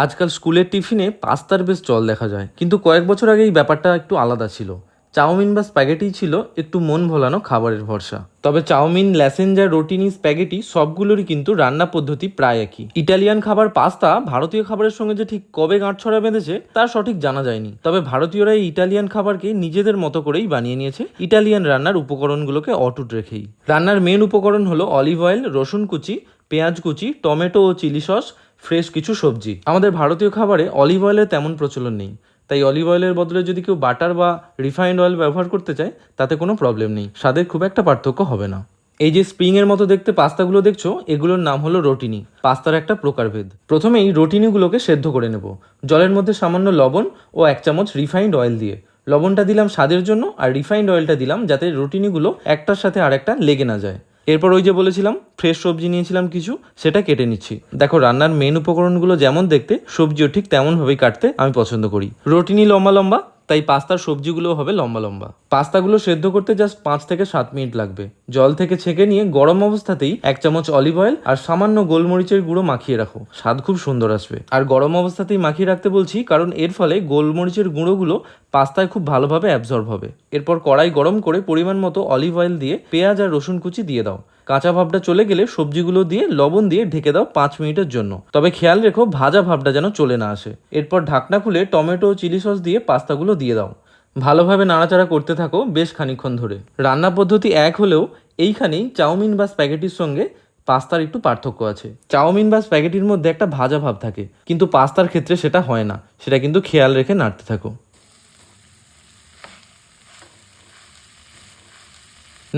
আজকাল স্কুলের টিফিনে পাস্তার বেশ চল দেখা যায়, কিন্তু কয়েক বছর আগে এই ব্যাপারটা একটু আলাদা ছিল। চাউমিন বা স্প্যাগেটি ছিল একটু মন ভোলানো খাবারের ভরসা। তবে চাউমিন, ল্যাসেঞ্জা, রোটিনি, স্প্যাগেটি সবগুলোরই কিন্তু রান্না পদ্ধতি প্রায় একই। ইটালিয়ান খাবার পাস্তা ভারতীয় খাবারের সঙ্গে যে ঠিক কবে গাঁটছড়া বেঁধেছে তার সঠিক জানা যায়নি। তবে ভারতীয়রা এই ইটালিয়ান খাবারকে নিজেদের মতো করেই বানিয়ে নিয়েছে, ইটালিয়ান রান্নার উপকরণগুলোকে অটুট রেখেই। রান্নার মেন উপকরণ হলো অলিভ অয়েল, রসুন কুচি, পেঁয়াজ কুচি, টমেটো ও চিলি সস, ফ্রেশ কিছু সবজি। আমাদের ভারতীয় খাবারে অলিভ অয়েলের তেমন প্রচলন নেই, তাই অলিভ অয়েলের বদলে যদি কেউ বাটার বা রিফাইন্ড অয়েল ব্যবহার করতে চায় তাতে কোনো প্রবলেম নেই, স্বাদের খুব একটা পার্থক্য হবে না। এই যে স্প্রিংয়ের মতো দেখতে পাস্তাগুলো দেখছো, এগুলোর নাম হলো রোটিনি, পাস্তার একটা প্রকারভেদ। প্রথমেই রোটিনিগুলোকে সেদ্ধ করে নেব জলের মধ্যে সামান্য লবণ ও 1 চামচ রিফাইন্ড অয়েল দিয়ে। লবণটা দিলাম স্বাদের জন্য, আর রিফাইন্ড অয়েলটা দিলাম যাতে রুটিনিগুলো একটার সাথে আরেকটা লেগে না যায়। এরপর ওই যে বলেছিলাম ফ্রেশ সবজি নিয়েছিলাম কিছু, সেটা কেটে নিচ্ছি। দেখো, রান্নার মেন উপকরণগুলো যেমন দেখতে, সবজিও ঠিক তেমনভাবেই কাটতে আমি পছন্দ করি। রুটিনি লম্বা লম্বা, তাই পাস্তার সবজিগুলো হবে লম্বা লম্বা। পাস্তাগুলো সেদ্ধ করতে জাস্ট 5 থেকে 7 মিনিট লাগবে। জল থেকে ছেঁকে নিয়ে গরম অবস্থাতেই 1 চামচ অলিভ অয়েল আর সামান্য গোলমরিচের গুঁড়ো মাখিয়ে রাখো, স্বাদ খুব সুন্দর আসবে। আর গরম অবস্থাতেই মাখিয়ে রাখতে বলছি কারণ এর ফলে গোলমরিচের গুঁড়োগুলো পাস্তায় খুব ভালোভাবে অ্যাবজর্ব হবে। এরপর কড়াই গরম করে পরিমাণ মতো অলিভ অয়েল দিয়ে পেঁয়াজ আর রসুন কুচি দিয়ে দাও। কাঁচা ভাবটা চলে গেলে সবজিগুলো দিয়ে লবণ দিয়ে ঢেকে দাও 5 মিনিটের জন্য। তবে খেয়াল রেখো ভাজা ভাবটা যেন চলে না আসে। এরপর ঢাকনা খুলে টমেটো ও চিলি সস দিয়ে পাস্তাগুলো দিয়ে দাও। ভালোভাবে নাড়াচাড়া করতে থাকো বেশ খানিকক্ষণ ধরে। রান্না পদ্ধতি এক হলেও এইখানেই চাউমিন বা স্প্যাগেটির সঙ্গে পাস্তার একটু পার্থক্য আছে। চাউমিন বা স্প্যাগেটির মধ্যে একটা ভাজা ভাব থাকে, কিন্তু পাস্তার ক্ষেত্রে সেটা হয় না। সেটা কিন্তু খেয়াল রেখে নাড়তে থাকো।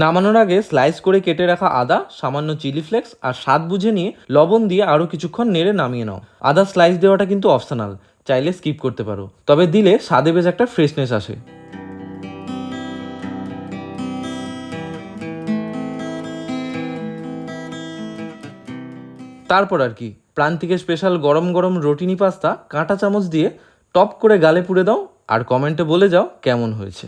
নামানোর আগে স্লাইস করে কেটে রাখা আদা, সামান্য চিলি ফ্লেক্স আর স্বাদ বুঝে নিয়ে লবণ দিয়ে আরও কিছুক্ষণ নেড়ে নামিয়ে নাও। আদা স্লাইস দেওয়াটা কিন্তু অপশনাল, চাইলে স্কিপ করতে পারো, তবে দিলে স্বাদে বেশ একটা ফ্রেশনেস আসে। তারপর আর কি, প্রান্তিকের স্পেশাল গরম গরম রোটিনি পাস্তা কাঁটা চামচ দিয়ে টপ করে গালে পুড়ে দাও, আর কমেন্টে বলে যাও কেমন হয়েছে।